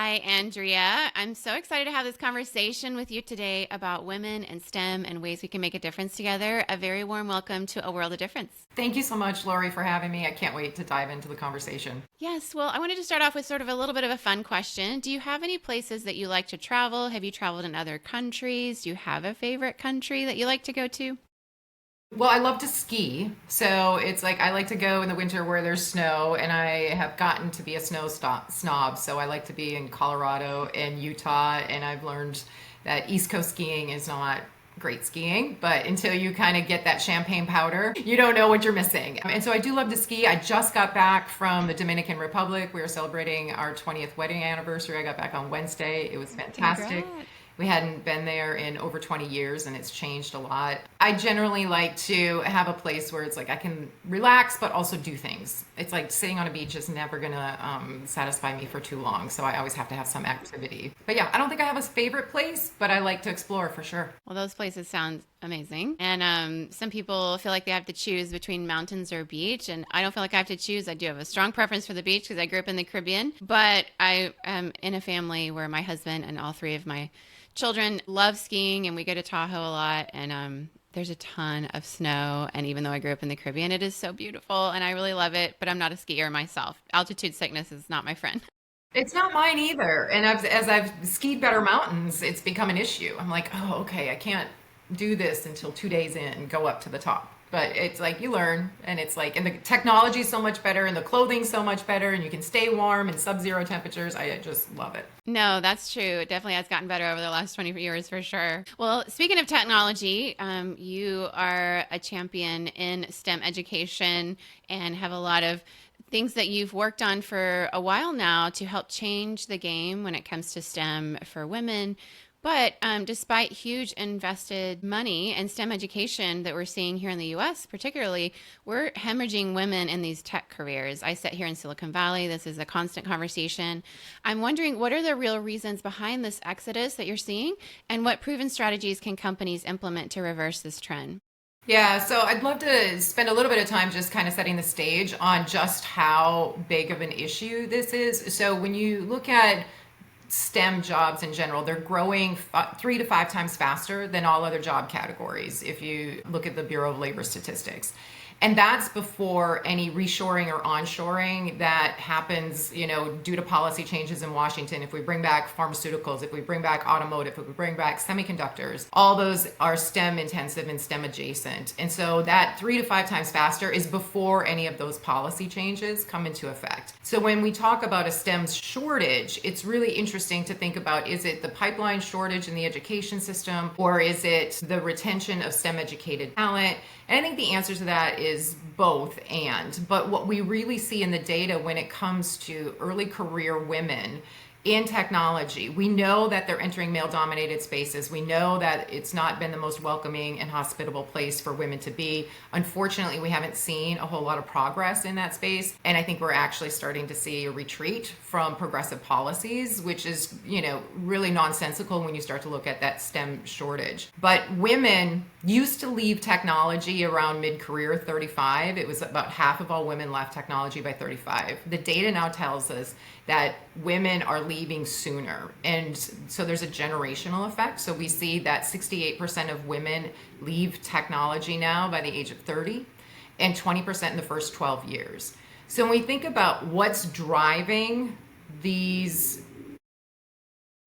Hi, Andrea. I'm so excited to have this conversation with you today about women and STEM and ways we can make a difference together. A very warm welcome to A World of Difference. Thank you so much, Lori, for having me. I can't wait to dive into the conversation. Yes, well, I wanted to start off with sort of a little bit of a fun question. Do you have any places that you like to travel? Have you traveled in other countries? Do you have a favorite country that you like to go to? Well, I love to ski. So it's like I like to go in the winter where there's snow, and I have gotten to be a snob. So I like to be in Colorado and Utah, and I've learned that East Coast skiing is not great skiing, but until you kind of get that champagne powder, you don't know what you're missing. And so I do love to ski. I just got back from the Dominican Republic. We were celebrating our 20th wedding anniversary. I got back on Wednesday. It was fantastic. Congrats. We hadn't been there in over 20 years and it's changed a lot. I generally like to have a place where it's like I can relax but also do things. It's like sitting on a beach is never gonna satisfy me for too long, so I always have to have some activity. But yeah, I don't think I have a favorite place, but I like to explore for sure. Well, those places sound amazing. And some people feel like they have to choose between mountains or beach. And I don't feel like I have to choose. I do have a strong preference for the beach because I grew up in the Caribbean. But I am in a family where my husband and all three of my children love skiing, and we go to Tahoe a lot. And there's a ton of snow. And even though I grew up in the Caribbean, it is so beautiful and I really love it. But I'm not a skier myself. Altitude sickness is not my friend. It's not mine either. And as I've skied better mountains, it's become an issue. I'm like, oh, okay, I can't do this until 2 days in and go up to the top. But it's like you learn, and it's like, and the technology is so much better, and the clothing's so much better, and you can stay warm in sub-zero temperatures. I just love it. No, that's true. It definitely has gotten better over the last 20 years for sure. Well, speaking of technology, you are a champion in STEM education and have a lot of things that you've worked on for a while now to help change the game when it comes to STEM for women. But despite huge invested money in STEM education that we're seeing here in the US, particularly, we're hemorrhaging women in these tech careers. I sit here in Silicon Valley. This is a constant conversation. I'm wondering what are the real reasons behind this exodus that you're seeing, and what proven strategies can companies implement to reverse this trend? Yeah, so I'd love to spend a little bit of time just kind of setting the stage on just how big of an issue this is. So when you look at STEM jobs in general, they're growing 3 to 5 times faster than all other job categories if you look at the Bureau of Labor Statistics. And that's before any reshoring or onshoring that happens, due to policy changes in Washington. If we bring back pharmaceuticals, if we bring back automotive, if we bring back semiconductors, all those are STEM intensive and STEM adjacent. And so that 3 to 5 times faster is before any of those policy changes come into effect. So when we talk about a STEM shortage, it's really interesting to think about, is it the pipeline shortage in the education system, or is it the retention of STEM educated talent? And I think the answer to that is both and. But what we really see in the data when it comes to early career women in technology, we know that they're entering male dominated spaces. We know that it's not been the most welcoming and hospitable place for women to be. Unfortunately, we haven't seen a whole lot of progress in that space. And I think we're actually starting to see a retreat from progressive policies, which is, really nonsensical when you start to look at that STEM shortage. But women used to leave technology around mid-career, 35. It was about half of all women left technology by 35. The data now tells us that women are leaving sooner. And so there's a generational effect. So we see that 68% of women leave technology now by the age of 30 and 20% in the first 12 years. So when we think about what's driving these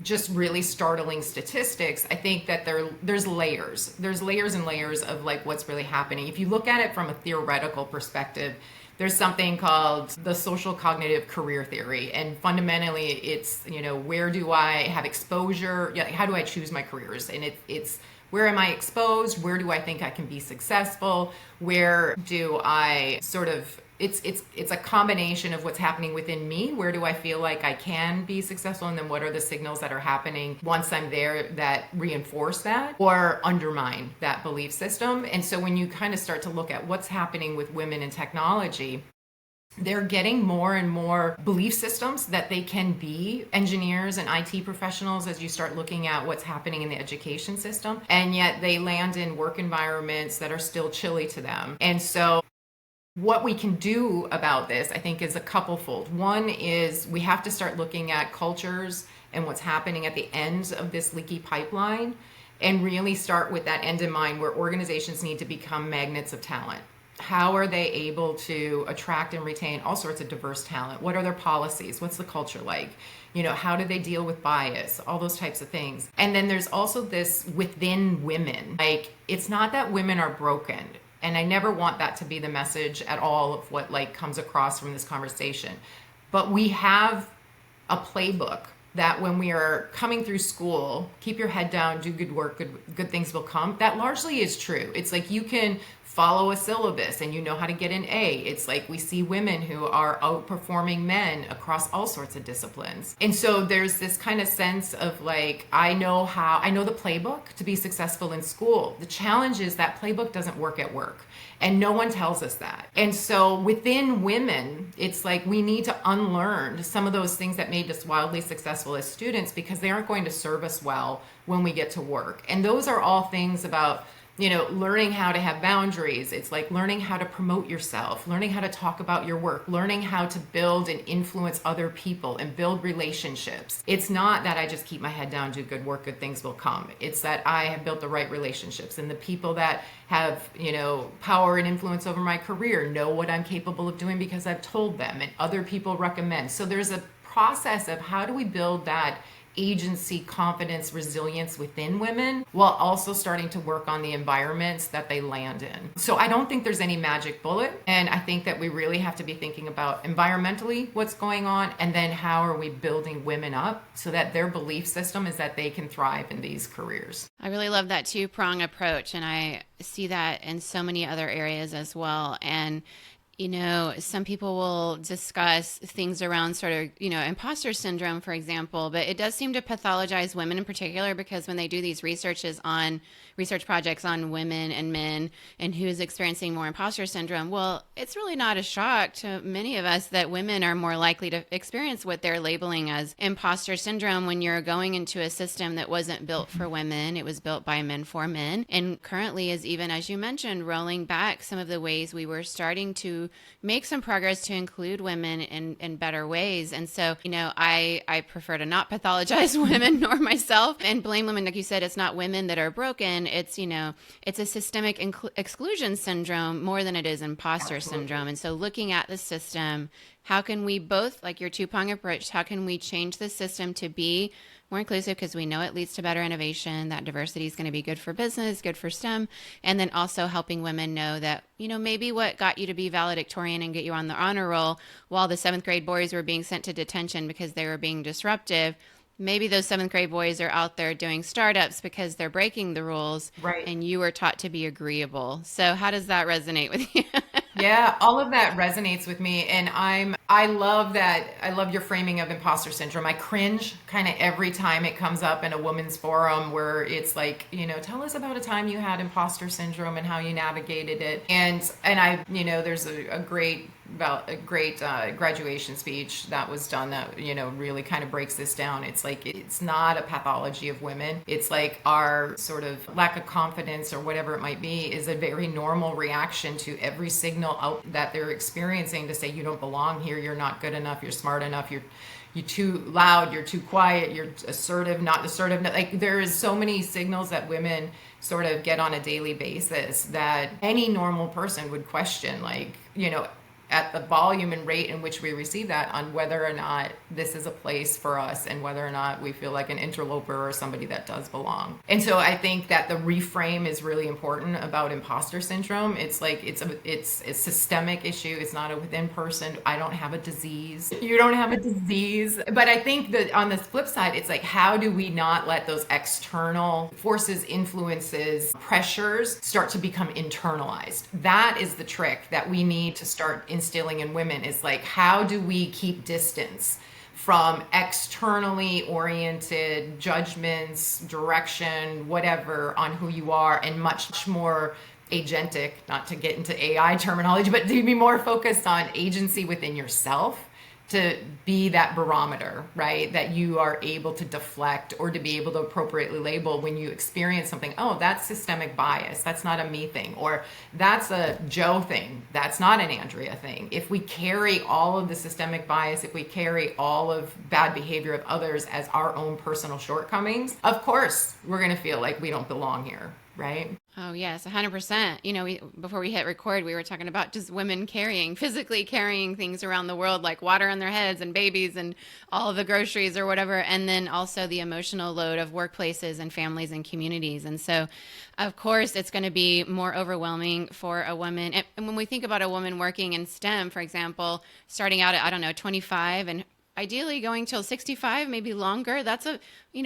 just really startling statistics, I think that there's layers. There's layers and layers of like what's really happening. If you look at it from a theoretical perspective, there's something called the social cognitive career theory. And fundamentally, it's, where do I have exposure? Yeah, how do I choose my careers? And it's where am I exposed? Where do I think I can be successful? Where do I sort of it's a combination of what's happening within me. Where do I feel like I can be successful? And then what are the signals that are happening once I'm there that reinforce that or undermine that belief system? And so when you kind of start to look at what's happening with women in technology, they're getting more and more belief systems that they can be engineers and IT professionals as you start looking at what's happening in the education system. And yet they land in work environments that are still chilly to them. And so what we can do about this, I think, is a couple fold. One is we have to start looking at cultures and what's happening at the ends of this leaky pipeline and really start with that end in mind, where organizations need to become magnets of talent. How are they able to attract and retain all sorts of diverse talent? What are their policies? What's the culture like? How do they deal with bias? All those types of things. And then there's also this within women. Like, it's not that women are broken. And I never want that to be the message at all of what comes across from this conversation. But we have a playbook that when we are coming through school, keep your head down, do good work, good things will come. That largely is true. It's like you can follow a syllabus and you know how to get an A. It's like we see women who are outperforming men across all sorts of disciplines. And so there's this kind of sense of I know the playbook to be successful in school. The challenge is that playbook doesn't work at work. And no one tells us that. And so within women, it's like we need to unlearn some of those things that made us wildly successful as students, because they aren't going to serve us well when we get to work. And those are all things about learning how to have boundaries. It's like learning how to promote yourself, learning how to talk about your work, learning how to build and influence other people and build relationships. It's not that I just keep my head down, do good work, good things will come. It's that I have built the right relationships, and the people that have, power and influence over my career know what I'm capable of doing because I've told them, and other people recommend. So there's a process of how do we build that agency, confidence, resilience within women, while also starting to work on the environments that they land in. So I don't think there's any magic bullet. And I think that we really have to be thinking about environmentally what's going on, and then how are we building women up so that their belief system is that they can thrive in these careers. I really love that two-prong approach, and I see that in so many other areas as well. And some people will discuss things around sort of, imposter syndrome, for example, but it does seem to pathologize women in particular, because when they do these research projects on women and men and who is experiencing more imposter syndrome, well, it's really not a shock to many of us that women are more likely to experience what they're labeling as imposter syndrome when you're going into a system that wasn't built for women. It was built by men for men. And currently is, even as you mentioned, rolling back some of the ways we were starting to make some progress to include women in better ways. And so, I prefer to not pathologize women nor myself and blame women. Like you said, it's not women that are broken. It's, it's a systemic exclusion syndrome more than it is imposter syndrome. And so looking at the system, how can we both, like your two-prong approach, how can we change the system to be more inclusive, because we know it leads to better innovation, that diversity is going to be good for business, good for STEM, and then also helping women know that, maybe what got you to be valedictorian and get you on the honor roll while the 7th grade boys were being sent to detention because they were being disruptive, maybe those 7th grade boys are out there doing startups because they're breaking the rules, right? And you were taught to be agreeable. So how does that resonate with you? Yeah, all of that resonates with me. And I love that. I love your framing of imposter syndrome. I cringe kind of every time it comes up in a women's forum where it's like, tell us about a time you had imposter syndrome and how you navigated it. And I, there's a great graduation speech that was done that, really kind of breaks this down. It's like, it's not a pathology of women. It's like our sort of lack of confidence or whatever it might be is a very normal reaction to every signal out that they're experiencing to say, you don't belong here, you're not good enough, you're smart enough, you're too loud, you're too quiet, you're assertive, not assertive. Like, there is so many signals that women sort of get on a daily basis that any normal person would question, at the volume and rate in which we receive that, on whether or not this is a place for us and whether or not we feel like an interloper or somebody that does belong. And so I think that the reframe is really important about imposter syndrome. It's like it's a systemic issue. It's not a within person. I don't have a disease. You don't have a disease. But I think that on the flip side, it's like, how do we not let those external forces, influences, pressures start to become internalized? That is the trick that we need to start instilling in women, is like, how do we keep distance from externally oriented judgments, direction, whatever, on who you are, and much more agentic, not to get into AI terminology, but to be more focused on agency within yourself, to be that barometer, right? That you are able to deflect or to be able to appropriately label when you experience something. Oh, that's systemic bias. That's not a me thing. Or that's a Joe thing. That's not an Andrea thing. If we carry all of the systemic bias, if we carry all of bad behavior of others as our own personal shortcomings, of course, we're going to feel like we don't belong here, right? Oh, yes, 100%. Before we hit record, we were talking about just women physically carrying things around the world, like water on their heads and babies and all of the groceries or whatever. And then also the emotional load of workplaces and families and communities. And so, of course, it's going to be more overwhelming for a woman. And when we think about a woman working in STEM, for example, starting out at, I don't know, 25 and ideally going till 65, maybe longer, that's a,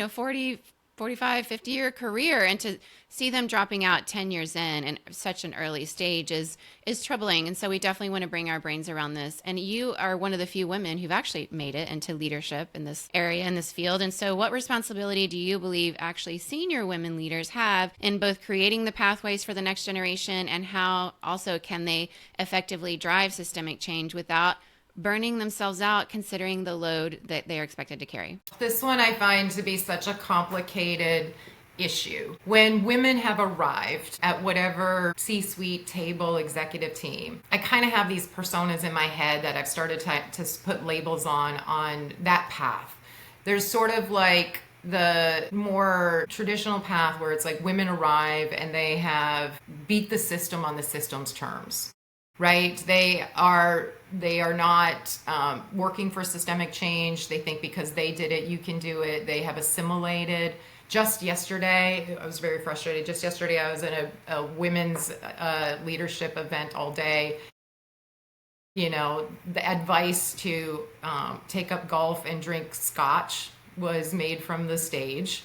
40, 45, 50-year career, and to see them dropping out 10 years in and such an early stage is troubling. And so we definitely want to bring our brains around this. And you are one of the few women who've actually made it into leadership in this area, in this field. And so what responsibility do you believe actually senior women leaders have in both creating the pathways for the next generation, and how also can they effectively drive systemic change without burning themselves out, considering the load that they're expected to carry? This one I find to be such a complicated issue. When women have arrived at whatever C-suite table, executive team, I kind of have these personas in my head that I've started to put labels on that path. There's sort of like the more traditional path where it's like women arrive and they have beat the system on the system's terms. Right? They are not working for systemic change. They think because they did it, you can do it. They have assimilated. Just yesterday, I was very frustrated. Just yesterday, I was in a women's leadership event all day. The advice to take up golf and drink scotch was made from the stage.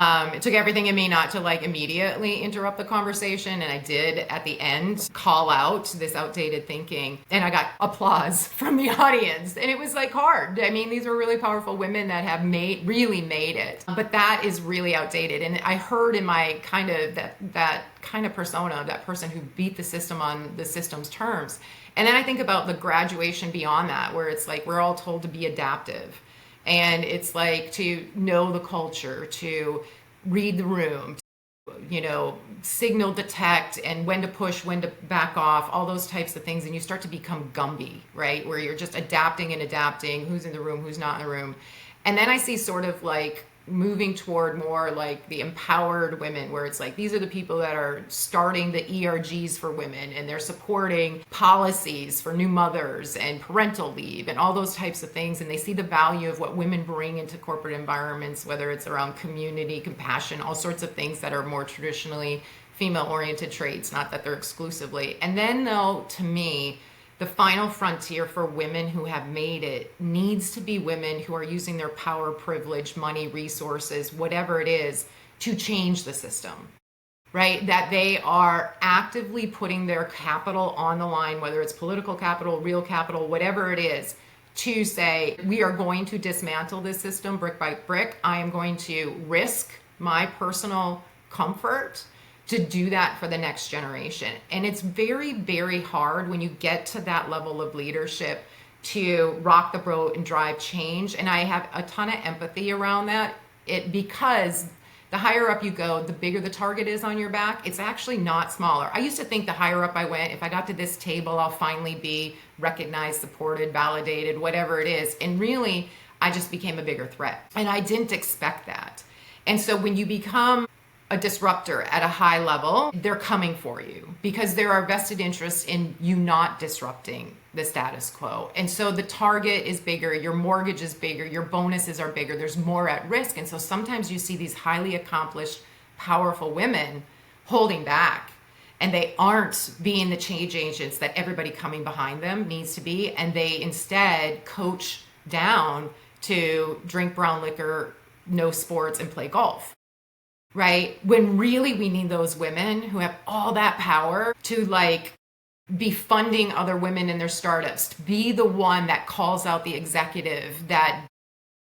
It took everything in me not to immediately interrupt the conversation. And I did at the end call out this outdated thinking, and I got applause from the audience. And it was hard. I mean, these were really powerful women that have really made it, but that is really outdated. And I heard in my kind of that kind of persona, that person who beat the system on the system's terms. And then I think about the graduation beyond that, where it's we're all told to be adaptive. And it's to know the culture, to read the room, signal detect, and when to push, when to back off, all those types of things. And you start to become Gumby, right? Where you're just adapting, who's in the room, who's not in the room. And then I see sort of moving toward more the empowered women, where it's these are the people that are starting the ERGs for women, and they're supporting policies for new mothers and parental leave and all those types of things. And they see the value of what women bring into corporate environments, whether it's around community, compassion, all sorts of things that are more traditionally female-oriented traits, not that they're exclusively. And then, though, to me, the final frontier for women who have made it needs to be women who are using their power, privilege, money, resources, whatever it is, to change the system, right? That they are actively putting their capital on the line, whether it's political capital, real capital, whatever it is, to say, we are going to dismantle this system brick by brick. I am going to risk my personal comfort to do that for the next generation. And it's very, very hard when you get to that level of leadership to rock the boat and drive change. And I have a ton of empathy around that. Because the higher up you go, the bigger the target is on your back. It's actually not smaller. I used to think the higher up I went, if I got to this table, I'll finally be recognized, supported, validated, whatever it is. And really, I just became a bigger threat. And I didn't expect that. And so when you become a disruptor at a high level, they're coming for you because there are vested interests in you not disrupting the status quo. And so the target is bigger, your mortgage is bigger, your bonuses are bigger, there's more at risk. And so sometimes you see these highly accomplished, powerful women holding back, and they aren't being the change agents that everybody coming behind them needs to be. And they instead coach down to drink brown liquor, no sports, and play golf. Right? When really we need those women who have all that power to be funding other women in their startups, to be the one that calls out the executive that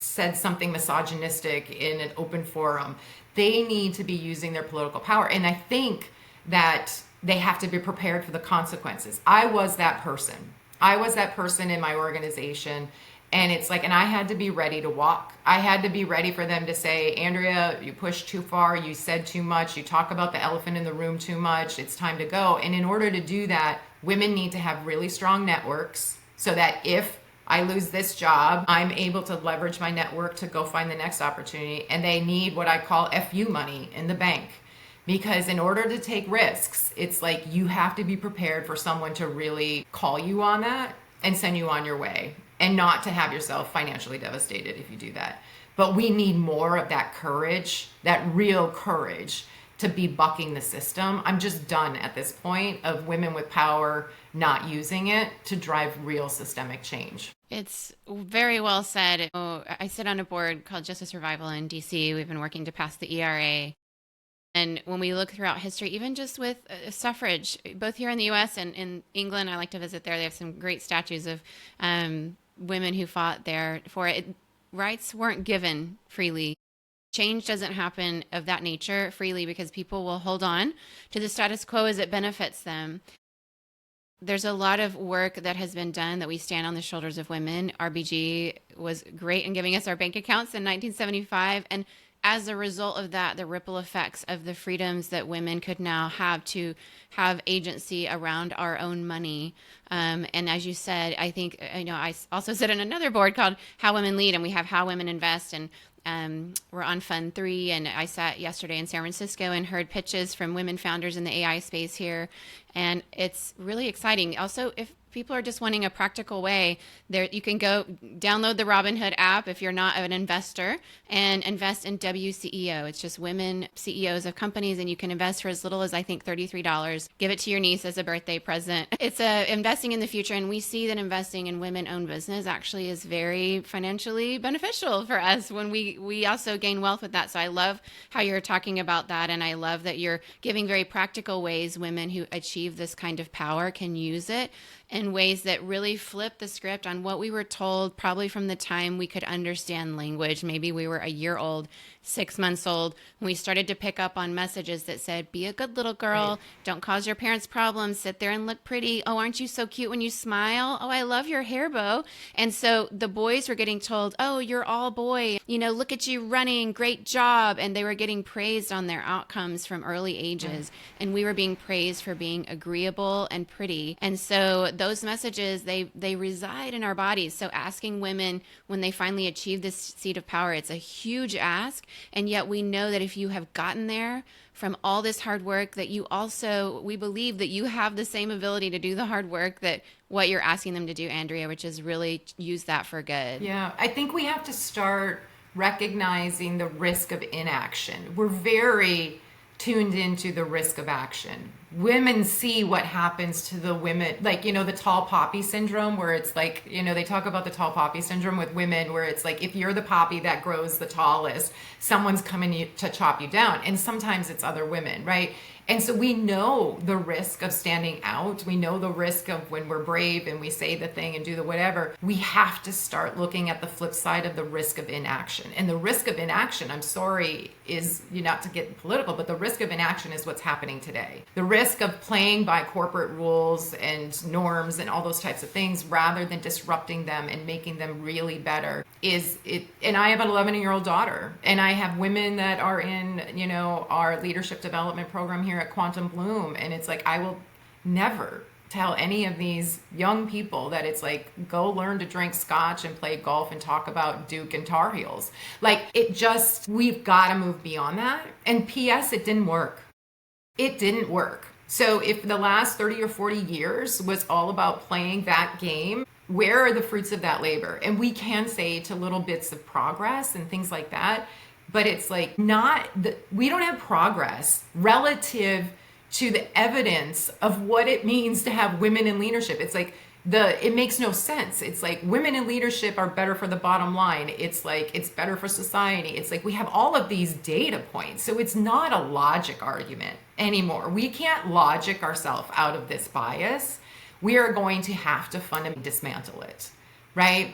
said something misogynistic in an open forum. They need to be using their political power. And I think that they have to be prepared for the consequences. I was that person. I was that person in my organization. And it's like, and I had to be ready to walk. I had to be ready for them to say, Andrea, you pushed too far. You said too much. You talk about the elephant in the room too much. It's time to go. And in order to do that, women need to have really strong networks so that if I lose this job, I'm able to leverage my network to go find the next opportunity. And they need what I call FU money in the bank. Because in order to take risks, it's like you have to be prepared for someone to really call you on that and send you on your way, and not to have yourself financially devastated if you do that. But we need more of that courage, that real courage to be bucking the system. I'm just done at this point of women with power not using it to drive real systemic change. It's very well said. Oh, I sit on a board called Justice Survival in DC. We've been working to pass the ERA. And when we look throughout history, even just with suffrage, both here in the US and in England, I like to visit there. They have some great statues of women who fought there for it. Rights weren't given freely. Change doesn't happen of that nature freely because people will hold on to the status quo as it benefits them. There's a lot of work that has been done that we stand on the shoulders of women. RBG was great in giving us our bank accounts in 1975. And as a result of that, the ripple effects of the freedoms that women could now have to have agency around our own money. And as you said, I think, I also sit on another board called How Women Lead, and we have How Women Invest. And we're on Fund 3, and I sat yesterday in San Francisco and heard pitches from women founders in the AI space here. And it's really exciting. Also, if people are just wanting a practical way, there you can go download the Robinhood app if you're not an investor and invest in WCEO. It's just women CEOs of companies, and you can invest for as little as I think $33. Give it to your niece as a birthday present. It's investing in the future, and we see that investing in women-owned business actually is very financially beneficial for us when we also gain wealth with that. So I love how you're talking about that, and I love that you're giving very practical ways women who achieve this kind of power can use it in ways that really flip the script on what we were told probably from the time we could understand language. Maybe we were a year old, 6 months old, when we started to pick up on messages that said, be a good little girl, right. Don't cause your parents problems, sit there and look pretty. Oh, aren't you so cute when you smile? Oh, I love your hair bow. And so the boys were getting told, oh, you're all boy, look at you running, great job. And they were getting praised on their outcomes from early ages. Right. And we were being praised for being agreeable and pretty. And so those messages, they reside in our bodies. So asking women when they finally achieve this seat of power, it's a huge ask. And yet we know that if you have gotten there from all this hard work, that we believe that you have the same ability to do the hard work that what you're asking them to do, Andrea, which is really use that for good. Yeah, I think we have to start recognizing the risk of inaction. We're very tuned into the risk of action. Women see what happens to the women, like, the tall poppy syndrome, where it's like, they talk about the tall poppy syndrome with women, where it's like, if you're the poppy that grows the tallest, someone's coming to chop you down. And sometimes it's other women, right? And so we know the risk of standing out. We know the risk of when we're brave and we say the thing and do the whatever. We have to start looking at the flip side of the risk of inaction. And the risk of inaction, I'm sorry, is, not to get political, but the risk of inaction is what's happening today. The risk of playing by corporate rules and norms and all those types of things rather than disrupting them and making them really better is it. And I have an 11-year-old daughter, and I have women that are in, our leadership development program here at Quantum Bloom, and it's like, I will never tell any of these young people that it's like, go learn to drink scotch and play golf and talk about Duke and Tar Heels. Like, we've got to move beyond that. And P.S., it didn't work. It didn't work. So if the last 30 or 40 years was all about playing that game, where are the fruits of that labor? And we can say to little bits of progress and things like that, but it's like we don't have progress relative to the evidence of what it means to have women in leadership. It's like it makes no sense. It's like women in leadership are better for the bottom line. It's like it's better for society. It's like we have all of these data points. So it's not a logic argument anymore. We can't logic ourselves out of this bias. We are going to have to fundamentally dismantle it, right?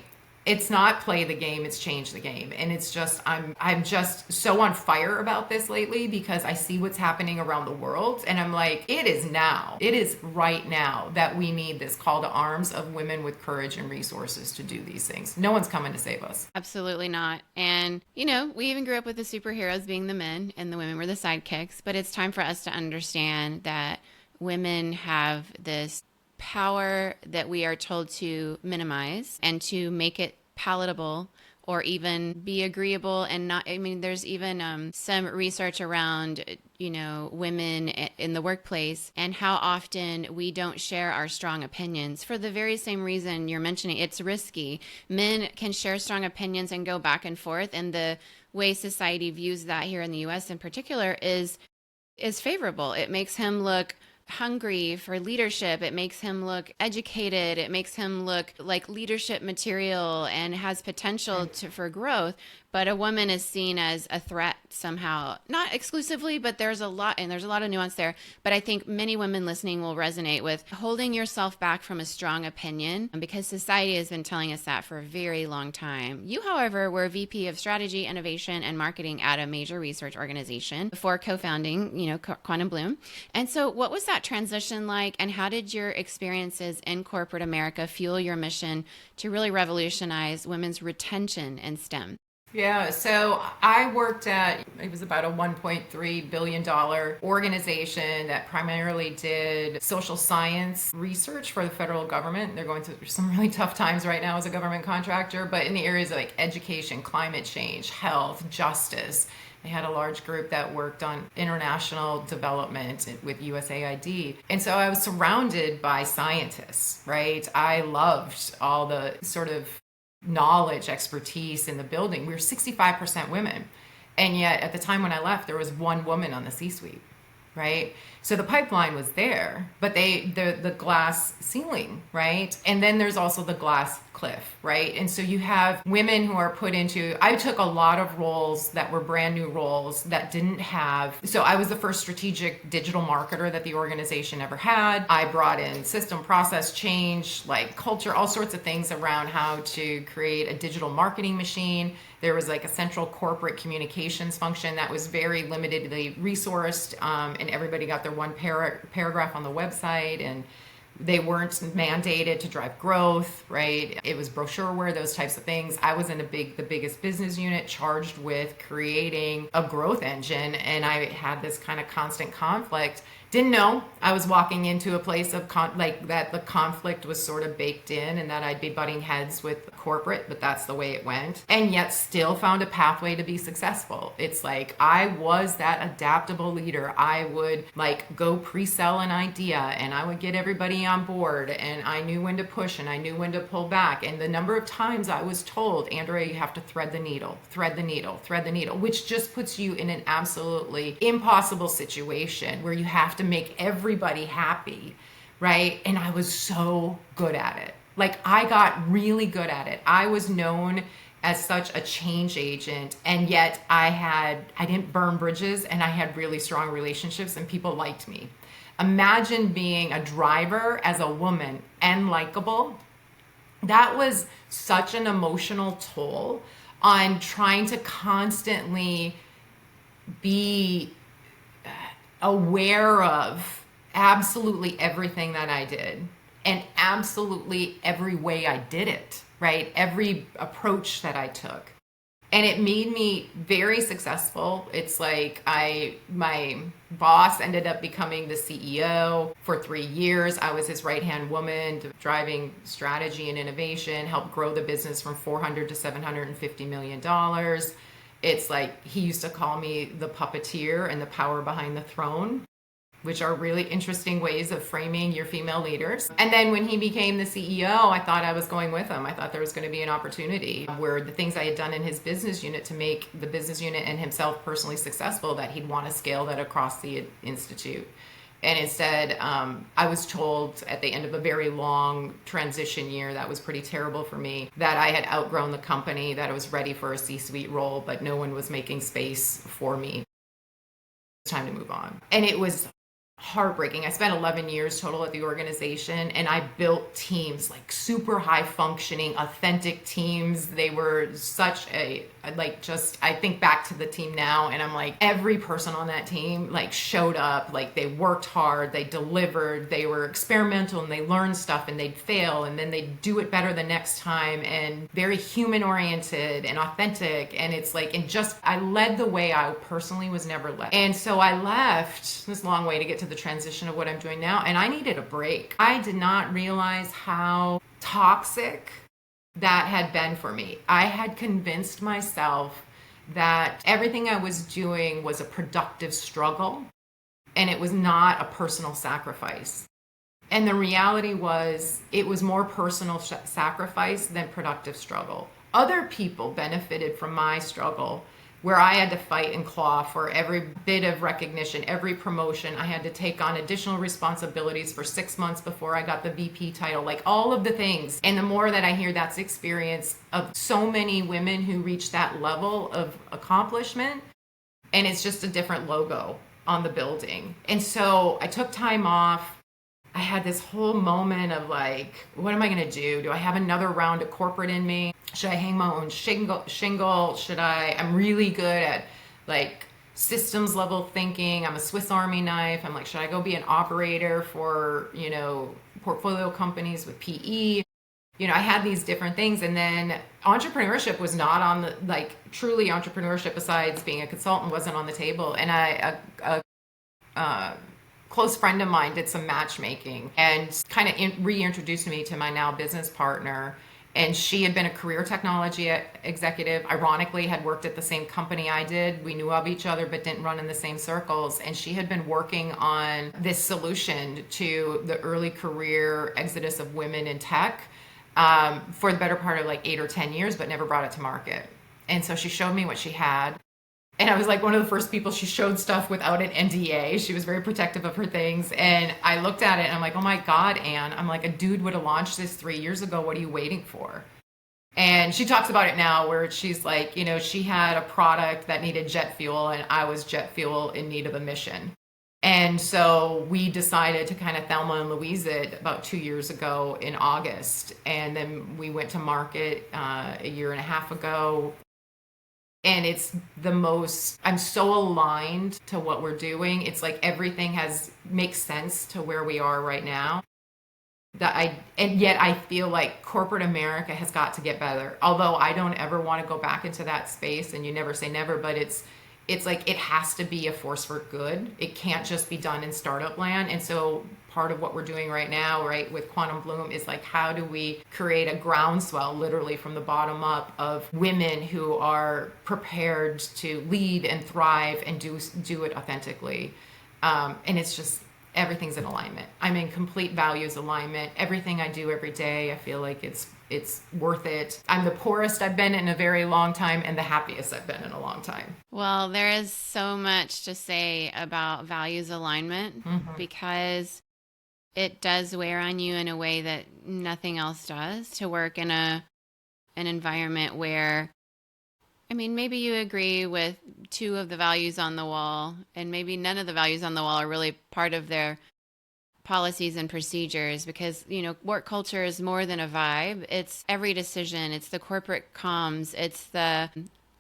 It's not play the game, it's change the game. And it's just I'm just so on fire about this lately because I see what's happening around the world and I'm like, it is now. It is right now that we need this call to arms of women with courage and resources to do these things. No one's coming to save us. Absolutely not. And, you know, we even grew up with the superheroes being the men and the women were the sidekicks, but it's time for us to understand that women have this power that we are told to minimize and to make it palatable or even be agreeable and not. I mean, there's even some research around, you know, women in the workplace and how often we don't share our strong opinions for the very same reason you're mentioning. It's risky. Men can share strong opinions and go back and forth, and the way society views that here in the US in particular is favorable. It makes him look hungry for leadership. It makes him look educated. It makes him look like leadership material and has potential for growth. But a woman is seen as a threat somehow, not exclusively, but there's a lot of nuance there. But I think many women listening will resonate with holding yourself back from a strong opinion because society has been telling us that for a very long time. You, however, were VP of Strategy, Innovation, and Marketing at a major research organization before co-founding, you know, Quantum Bloom. And so what was that transition like, and how did your experiences in corporate America fuel your mission to really revolutionize women's retention in STEM? Yeah, so I worked at, it was about a $1.3 billion organization that primarily did social science research for the federal government. They're going through some really tough times right now as a government contractor, but in the areas of like education, climate change, health, justice. They had a large group that worked on international development with USAID. And so I was surrounded by scientists, right? I loved all the sort of knowledge, expertise in the building. We were 65% women. And yet at the time when I left, there was one woman on the C-suite, right? So the pipeline was there, but the glass ceiling, right? And then there's also the glass cliff, right? And so you have women who are put into, I took a lot of roles that were brand new roles that didn't have, so I was the first strategic digital marketer that the organization ever had. I brought in system process change, like culture, all sorts of things around how to create a digital marketing machine. There was like a central corporate communications function that was very limitedly resourced, and everybody got their one paragraph on the website, and they weren't mandated to drive growth, right? It was brochureware, those types of things. I was in the biggest business unit charged with creating a growth engine, and I had this kind of constant conflict. Didn't know I was walking into a place of like that the conflict was sort of baked in and that I'd be butting heads with corporate, but that's the way it went. And yet still found a pathway to be successful. It's like I was that adaptable leader. I would like go pre-sell an idea and I would get everybody on board, and I knew when to push and I knew when to pull back. And the number of times I was told, Andrea, you have to thread the needle, thread the needle, thread the needle, which just puts you in an absolutely impossible situation where you have to make everybody happy, right? And I was so good at it. Like I got really good at it. I was known as such a change agent, and yet I didn't burn bridges, and I had really strong relationships and people liked me. Imagine being a driver as a woman and likable. That was such an emotional toll on trying to constantly be aware of absolutely everything that I did and absolutely every way I did it, right? Every approach that I took. And it made me very successful. It's like my boss ended up becoming the CEO for 3 years. I was his right-hand woman, driving strategy and innovation, helped grow the business from $400 to $750 million. It's like he used to call me the puppeteer and the power behind the throne, which are really interesting ways of framing your female leaders. And then when he became the CEO, I thought I was going with him. I thought there was going to be an opportunity where the things I had done in his business unit to make the business unit and himself personally successful, that he'd want to scale that across the institute. And instead, I was told at the end of a very long transition year that was pretty terrible for me, that I had outgrown the company, that I was ready for a C-suite role, but no one was making space for me. It's time to move on. And it was heartbreaking. I spent 11 years total at the organization, and I built teams, like super high functioning, authentic teams. They were such a, like, just, I think back to the team now and I'm like, every person on that team like showed up, like they worked hard, they delivered, they were experimental, and they learned stuff, and they'd fail and then they'd do it better the next time, and very human oriented and authentic. And it's like, and just, I led the way I personally was never led. And so I left this long way to get to the transition of what I'm doing now, and I needed a break. I did not realize how toxic that had been for me. I had convinced myself that everything I was doing was a productive struggle and it was not a personal sacrifice. And the reality was, it was more personal sacrifice than productive struggle. Other people benefited from my struggle, where I had to fight and claw for every bit of recognition, every promotion. I had to take on additional responsibilities for 6 months before I got the VP title, like all of the things. And the more that I hear that's experience of so many women who reach that level of accomplishment, and it's just a different logo on the building. And so I took time off. I had this whole moment of like, what am I going to do? Do I have another round of corporate in me? Should I hang my own shingle? Should I'm really good at like systems level thinking. I'm a Swiss Army knife. I'm like, should I go be an operator for, portfolio companies with PE? I had these different things. And then entrepreneurship was not on the, like, truly entrepreneurship besides being a consultant wasn't on the table. And a close friend of mine did some matchmaking and kind of reintroduced me to my now business partner. And she had been a career technology executive, ironically had worked at the same company I did. We knew of each other, but didn't run in the same circles. And she had been working on this solution to the early career exodus of women in tech for the better part of like 8 or 10 years, but never brought it to market. And so she showed me what she had. And I was like one of the first people she showed stuff without an NDA. She was very protective of her things. And I looked at it and I'm like, oh my God, Anne, I'm like, a dude would have launched this 3 years ago. What are you waiting for? And she talks about it now where she's like, she had a product that needed jet fuel and I was jet fuel in need of a mission. And so we decided to kind of Thelma and Louise it about 2 years ago in August. And then we went to market a year and a half ago. And it's I'm so aligned to what we're doing. It's like everything makes sense to where we are right now. And yet I feel like corporate America has got to get better. Although I don't ever want to go back into that space, and you never say never, but it's like it has to be a force for good. It can't just be done in startup land. And so part of what we're doing right now, right, with Quantum Bloom is like, how do we create a groundswell literally from the bottom up of women who are prepared to lead and thrive and do it authentically. And it's just, everything's in alignment. I'm in complete values alignment. Everything I do every day, I feel like it's worth it. I'm the poorest I've been in a very long time and the happiest I've been in a long time. Well, there is so much to say about values alignment because it does wear on you in a way that nothing else does, to work in an environment where, I mean, maybe you agree with 2 of the values on the wall, and maybe none of the values on the wall are really part of their policies and procedures, because, work culture is more than a vibe. It's every decision. It's the corporate comms. It's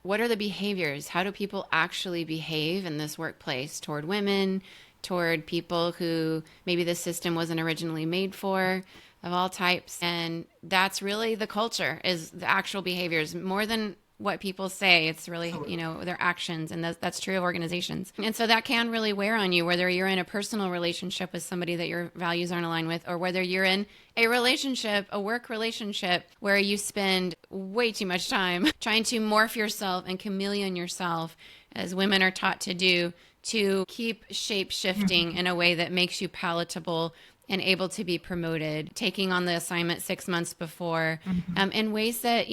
what are the behaviors? How do people actually behave in this workplace toward women, toward people who maybe the system wasn't originally made for, of all types? And that's really the culture, is the actual behaviors more than what people say. It's really, their actions. And that's true of organizations. And so that can really wear on you, whether you're in a personal relationship with somebody that your values aren't aligned with, or whether you're in a relationship, a work relationship, where you spend way too much time trying to morph yourself and chameleon yourself, as women are taught to do, to keep shape shifting in a way that makes you palatable and able to be promoted, taking on the assignment 6 months before, in ways that,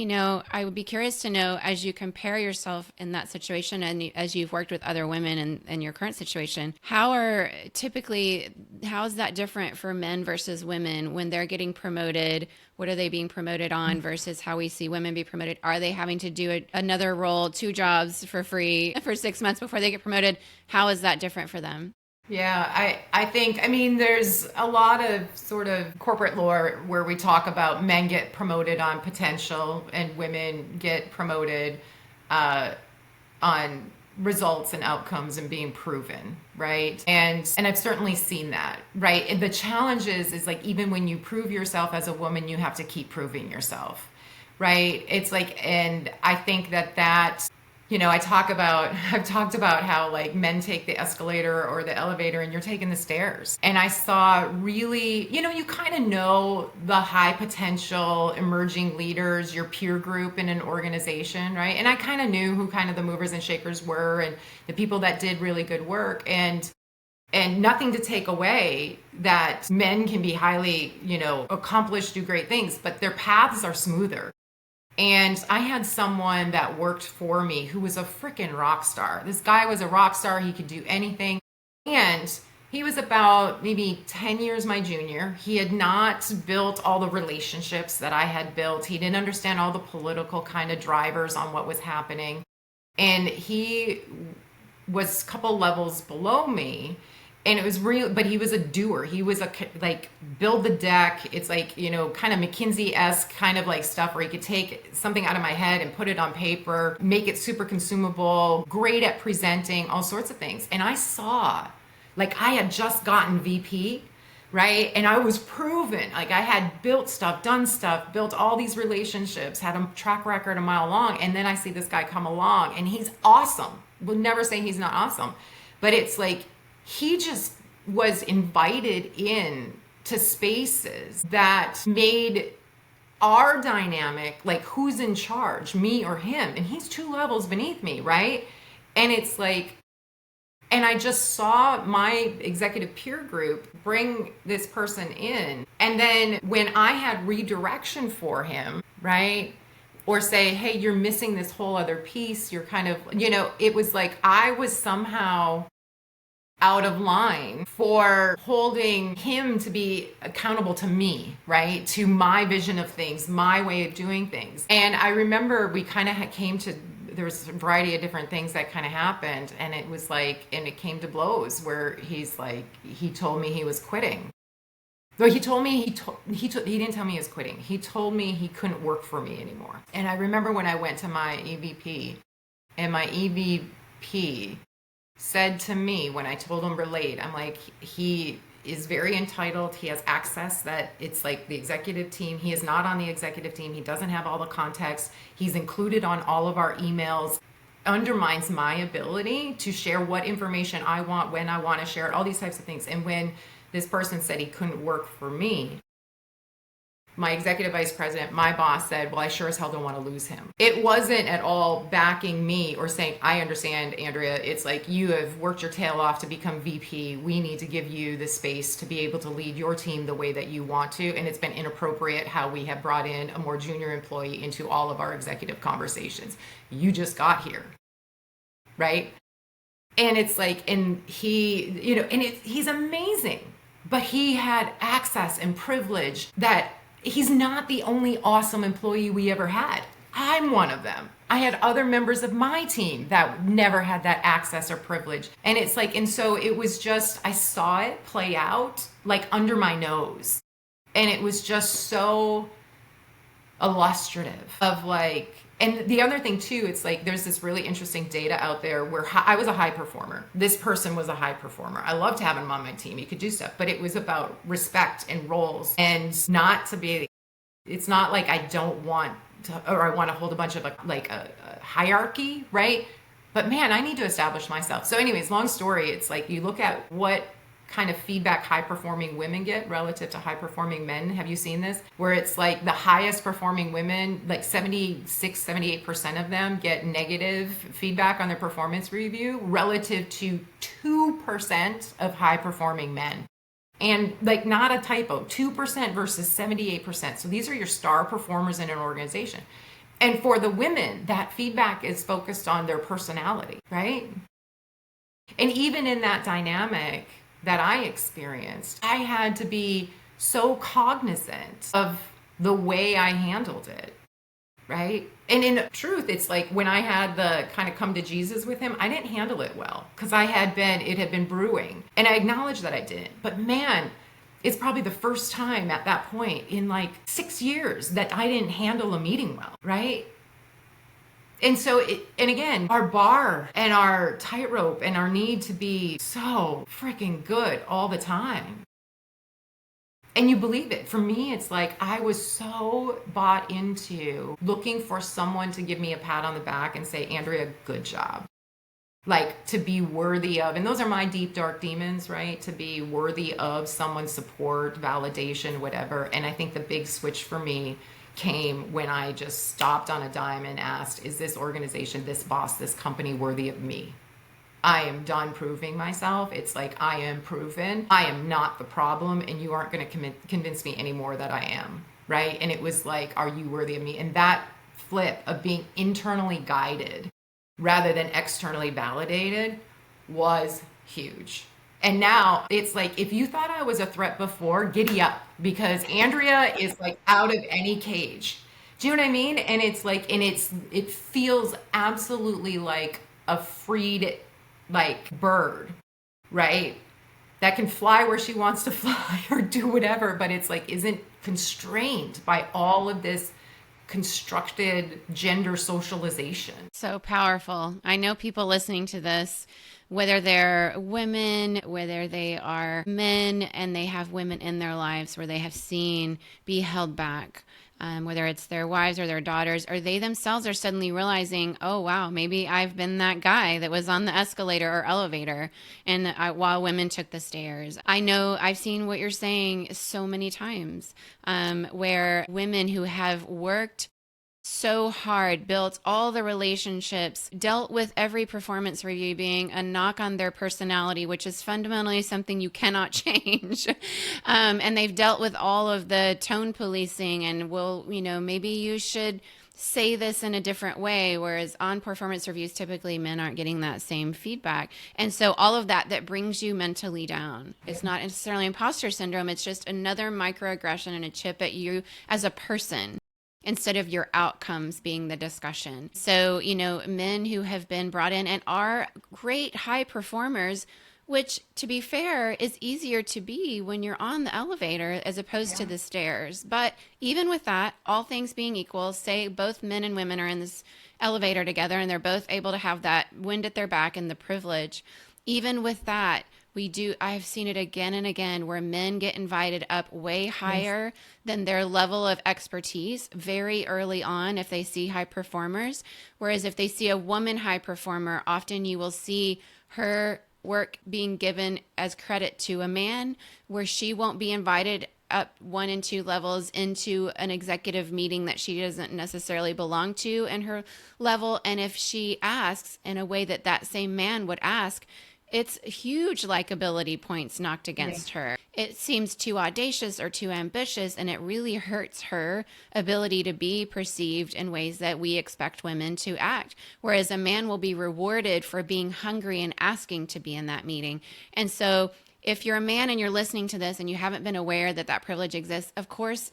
I would be curious to know, as you compare yourself in that situation and as you've worked with other women in your current situation, how is that different for men versus women when they're getting promoted? What are they being promoted on versus how we see women be promoted? Are they having to do another role, 2 jobs for free for 6 months before they get promoted? How is that different for them? Yeah, I think, I mean, there's a lot of sort of corporate lore where we talk about men get promoted on potential and women get promoted uh, on results and outcomes and being proven, right? And I've certainly seen that, right? And the challenge is like, even when you prove yourself as a woman, you have to keep proving yourself, right? It's like, and I think that I've talked about how like men take the escalator or the elevator and you're taking the stairs. And I saw really, you kind of know the high potential emerging leaders, your peer group in an organization, right? And I kind of knew who kind of the movers and shakers were and the people that did really good work. And nothing to take away that men can be highly, accomplished, do great things, but their paths are smoother. And I had someone that worked for me who was a freaking rock star. This guy was a rock star. He could do anything. And he was about maybe 10 years my junior. He had not built all the relationships that I had built. He didn't understand all the political kind of drivers on what was happening. And he was a couple levels below me, and it was real, but he was a doer. He was like build the deck. It's like, kind of McKinsey-esque kind of like stuff where he could take something out of my head and put it on paper, make it super consumable, great at presenting, all sorts of things. And I saw, like, I had just gotten VP, right? And I was proven, like, I had built stuff, done stuff, built all these relationships, had a track record a mile long. And then I see this guy come along and he's awesome. We'll never say he's not awesome, but it's like, he just was invited in to spaces that made our dynamic, like, who's in charge, me or him? And he's 2 levels beneath me, right? And it's like, and I just saw my executive peer group bring this person in. And then when I had redirection for him, right? Or say, hey, you're missing this whole other piece. You're kind of, it was like I was somehow out of line for holding him to be accountable to me, right? To my vision of things, my way of doing things. And I remember we kind of came to, there was a variety of different things that kind of happened. And it was like, and it came to blows where he's like, he told me he was quitting. Well, he told me he didn't tell me he was quitting. He told me he couldn't work for me anymore. And I remember when I went to my EVP, and my EVP said to me when I told him Relate, I'm like, he is very entitled. He has access that it's like the executive team. He is not on the executive team. He doesn't have all the context. He's included on all of our emails. Undermines my ability to share what information I want, when I want to share it, all these types of things. And when this person said he couldn't work for me, my executive vice president, my boss, said, well, I sure as hell don't want to lose him. It wasn't at all backing me or saying, I understand, Andrea. It's like, you have worked your tail off to become VP. We need to give you the space to be able to lead your team the way that you want to. And it's been inappropriate how we have brought in a more junior employee into all of our executive conversations. You just got here, right? And it's like, and he, he's amazing, but he had access and privilege that he's not the only awesome employee we ever had. I'm one of them. I had other members of my team that never had that access or privilege. And it's like, and so it was just, I saw it play out like under my nose. And it was just so illustrative of like, and the other thing too, it's like there's this really interesting data out there where I was a high performer. This person was a high performer. I loved having him on my team. He could do stuff, but it was about respect and roles, and not to be, it's not like I don't want to, or I want to hold a bunch of a hierarchy, right? But man, I need to establish myself. So anyways, long story, it's like you look at what kind of feedback high performing women get relative to high performing men. Have you seen this? Where it's like the highest performing women, like 76-78% of them get negative feedback on their performance review relative to 2% of high performing men. And like, not a typo, 2% versus 78%. So these are your star performers in an organization. And for the women, that feedback is focused on their personality, right? And even in that dynamic that I experienced, I had to be so cognizant of the way I handled it, right? And in truth, it's like when I had the kind of come to Jesus with him, I didn't handle it well because it had been brewing. And I acknowledge that I didn't. But man, it's probably the first time at that point in like 6 years that I didn't handle a meeting well, right? And so, and again, our bar and our tightrope and our need to be so freaking good all the time. And you believe it. For me, it's like I was so bought into looking for someone to give me a pat on the back and say, Andrea, good job. Like to be worthy of, and those are my deep, dark demons, right? To be worthy of someone's support, validation, whatever. And I think the big switch for me came when I just stopped on a dime and asked, is this organization, this boss, this company worthy of me? I am done proving myself. It's like I am proven. I am not the problem, and you aren't going to convince me anymore that I am, right? And it was like, are you worthy of me? And that flip of being internally guided rather than externally validated was huge. And now it's like, if you thought I was a threat before, giddy up, because Andrea is like out of any cage. Do you know what I mean? And it's like, and it feels absolutely like a freed like bird, right? That can fly where she wants to fly or do whatever, but it's like isn't constrained by all of this constructed gender socialization. So powerful. I know people listening to this, whether they're women, whether they are men, and they have women in their lives where they have seen be held back. Whether it's their wives or their daughters, or they themselves are suddenly realizing, oh, wow, maybe I've been that guy that was on the escalator or elevator while women took the stairs. I know I've seen what you're saying so many times, where women who have worked so hard, built all the relationships, dealt with every performance review being a knock on their personality, which is fundamentally something you cannot change. And they've dealt with all of the tone policing and maybe you should say this in a different way. Whereas on performance reviews, typically men aren't getting that same feedback. And so all of that brings you mentally down. It's not necessarily imposter syndrome. It's just another microaggression and a chip at you as a person, instead of your outcomes being the discussion. So, men who have been brought in and are great high performers, which to be fair is easier to be when you're on the elevator as opposed to the stairs. But even with that, all things being equal, say both men and women are in this elevator together and they're both able to have that wind at their back and the privilege. Even with that, I've seen it again and again where men get invited up way higher than their level of expertise very early on if they see high performers. Whereas if they see a woman high performer, often you will see her work being given as credit to a man, where she won't be invited up 1 and 2 levels into an executive meeting that she doesn't necessarily belong to in her level. And if she asks in a way that same man would ask, it's huge likability points knocked against her. It seems too audacious or too ambitious, and it really hurts her ability to be perceived in ways that we expect women to act. Whereas a man will be rewarded for being hungry and asking to be in that meeting. And so if you're a man and you're listening to this and you haven't been aware that privilege exists, of course,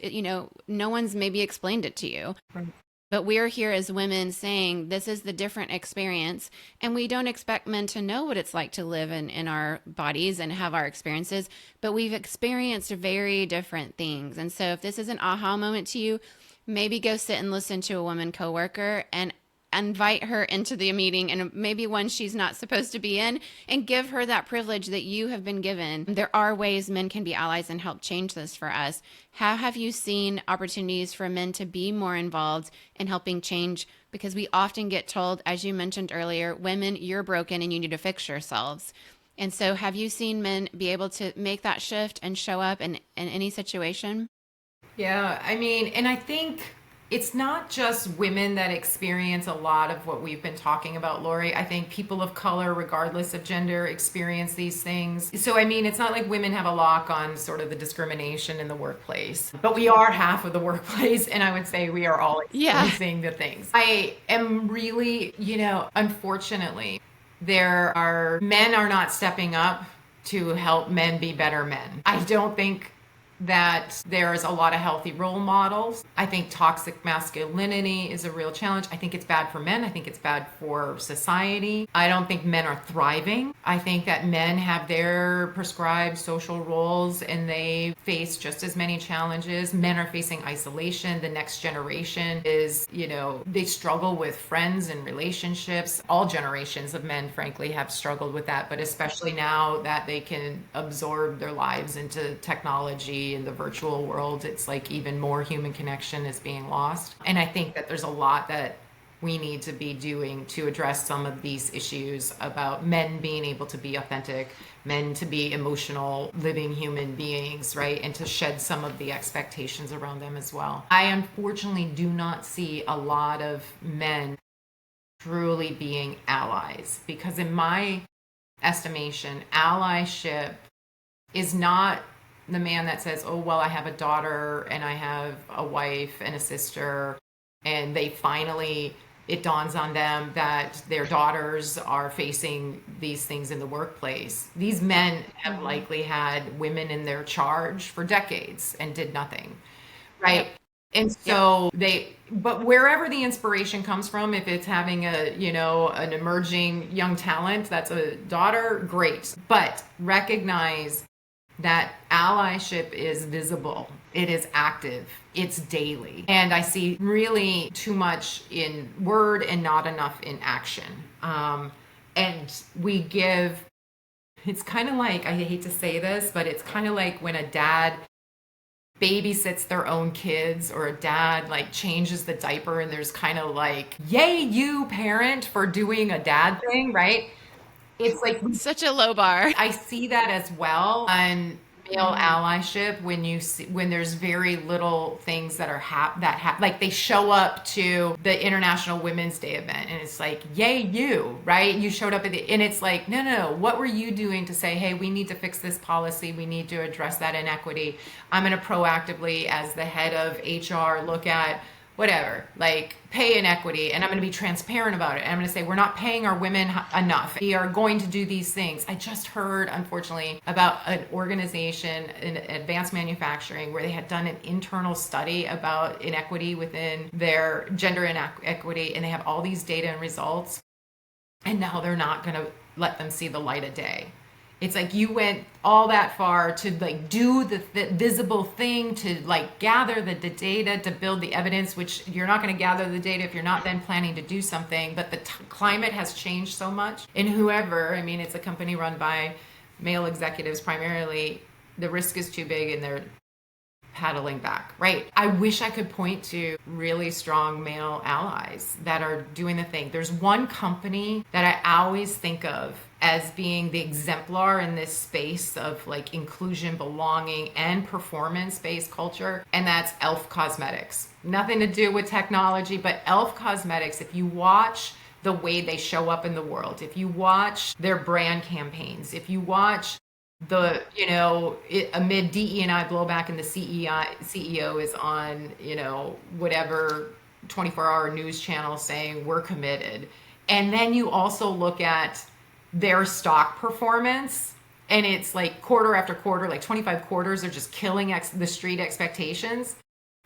no one's maybe explained it to you. Right. But we're here as women saying this is the different experience, and we don't expect men to know what it's like to live in our bodies and have our experiences, but we've experienced very different things. And so if this is an aha moment to you, maybe go sit and listen to a woman coworker and invite her into the meeting, and maybe one she's not supposed to be in, and give her that privilege that you have been given. There are ways men can be allies and help change this for us. How have you seen opportunities for men to be more involved in helping change? Because we often get told, as you mentioned earlier, women, you're broken and you need to fix yourselves. And so have you seen men be able to make that shift and show up in any situation? Yeah, I mean, and I think it's not just women that experience a lot of what we've been talking about, Lori. I think people of color, regardless of gender, experience these things. So, I mean, it's not like women have a lock on sort of the discrimination in the workplace, but we are half of the workplace, and I would say we are all experiencing the things. I am really, unfortunately, men are not stepping up to help men be better men. I don't think that there's a lot of healthy role models. I think toxic masculinity is a real challenge. I think it's bad for men. I think it's bad for society. I don't think men are thriving. I think that men have their prescribed social roles and they face just as many challenges. Men are facing isolation. The next generation is, they struggle with friends and relationships. All generations of men, frankly, have struggled with that, but especially now that they can absorb their lives into technology in the virtual world, it's like even more human connection is being lost. And I think that there's a lot that we need to be doing to address some of these issues about men being able to be authentic, men to be emotional, living human beings, right? And to shed some of the expectations around them as well. I unfortunately do not see a lot of men truly being allies because, in my estimation, allyship is not the man that says, oh, well, I have a daughter and I have a wife and a sister, and it dawns on them that their daughters are facing these things in the workplace. These men have likely had women in their charge for decades and did nothing, right? Yep. And so but wherever the inspiration comes from, if it's having an emerging young talent that's a daughter, great. But recognize that allyship is visible, it is active, it's daily. And I see really too much in word and not enough in action. And it's kind of like, I hate to say this, but it's kind of like when a dad babysits their own kids, or a dad like changes the diaper, and there's kind of like, yay, you parent for doing a dad thing, right? It's like such a low bar. I see that as well on male allyship when there's very little things that are like they show up to the International Women's Day event and it's like, yay, you, right? You showed up and it's like, no, what were you doing to say, hey, we need to fix this policy, we need to address that inequity. I'm going to proactively, as the head of HR, look at whatever, like pay inequity, and I'm going to be transparent about it. And I'm going to say, we're not paying our women enough. We are going to do these things. I just heard, unfortunately, about an organization in advanced manufacturing where they had done an internal study about inequity within their gender inequity, and they have all these data and results, and now they're not going to let them see the light of day. It's like you went all that far to like do the visible thing, to like gather the data, to build the evidence, which you're not going to gather the data if you're not then planning to do something. But the climate has changed so much. And it's a company run by male executives primarily, the risk is too big and they're paddling back, right? I wish I could point to really strong male allies that are doing the thing. There's one company that I always think of as being the exemplar in this space of like inclusion, belonging, and performance-based culture, and that's e.l.f. Cosmetics. Nothing to do with technology, but e.l.f. Cosmetics, if you watch the way they show up in the world, if you watch their brand campaigns, if you watch amid DE&I blowback and the CEO is on, whatever 24-hour news channel saying we're committed. And then you also look at their stock performance, and it's like quarter after quarter, like 25 quarters are just killing the street expectations.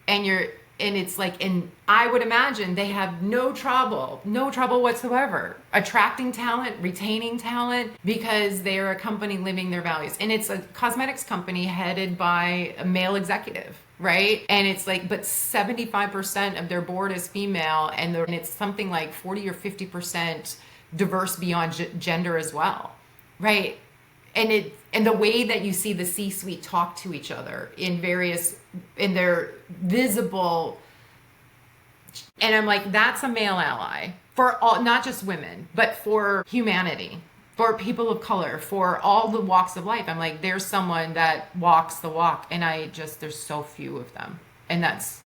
And it's like, and I would imagine they have no trouble whatsoever attracting talent, retaining talent, because they're a company living their values. And it's a cosmetics company headed by a male executive, right? And it's like, but 75% of their board is female, and it's something like 40 or 50% diverse beyond gender as well, right? And the way that you see the C-suite talk to each other in their visible, and I'm like, that's a male ally for all, not just women, but for humanity, for people of color, for all the walks of life. I'm like, there's someone that walks the walk, and there's so few of them, and that's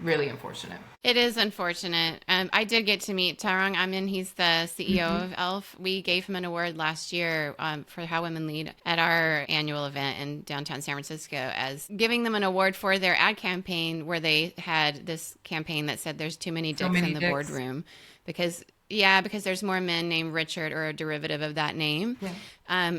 really unfortunate. It is unfortunate. I did get to meet Tarang Amin. He's the CEO of e.l.f. We gave him an award last year for How Women Lead at our annual event in downtown San Francisco, as giving them an award for their ad campaign, where they had this campaign that said there's too many dicks in the boardroom, because Yeah, because there's more men named Richard or a derivative of that name Yeah.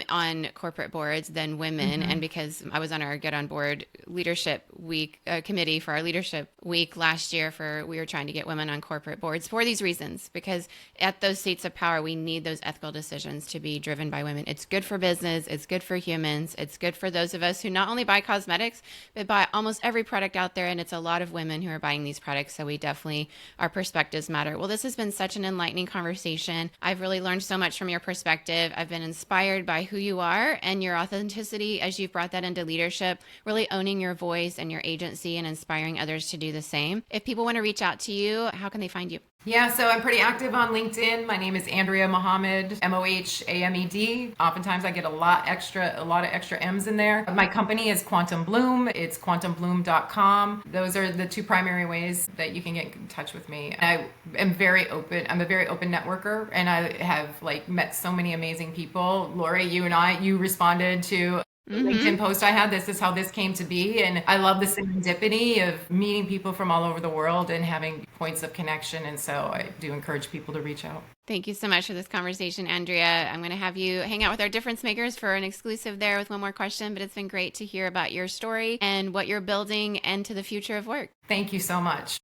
on corporate boards than women. And because I was on our Get on Board Leadership Week committee for our Leadership Week last year, we were trying to get women on corporate boards for these reasons. Because at those seats of power, we need those ethical decisions to be driven by women. It's good for business. It's good for humans. It's good for those of us who not only buy cosmetics, but buy almost every product out there. And it's a lot of women who are buying these products. So we definitely, our perspectives matter. Well, this has been such an enlightening conversation. I've really learned so much from your perspective. I've been inspired by who you are and your authenticity as you've brought that into leadership, really owning your voice and your agency and inspiring others to do the same. If people want to reach out to you, how can they find you? Yeah, so I'm pretty active on LinkedIn. My name is Andrea Mohamed, Mohamed. Oftentimes I get a lot of extra M's in there. My company is Quantum Bloom. It's quantumbloom.com. Those are the two primary ways that you can get in touch with me. I am very open. I'm a very open networker, and I have met so many amazing people. Lori, you responded to LinkedIn post I had. This is how this came to be. And I love the serendipity of meeting people from all over the world and having points of connection. And so I do encourage people to reach out. Thank you so much for this conversation, Andrea. I'm going to have you hang out with our difference makers for an exclusive there with one more question, but it's been great to hear about your story and what you're building and to the future of work. Thank you so much.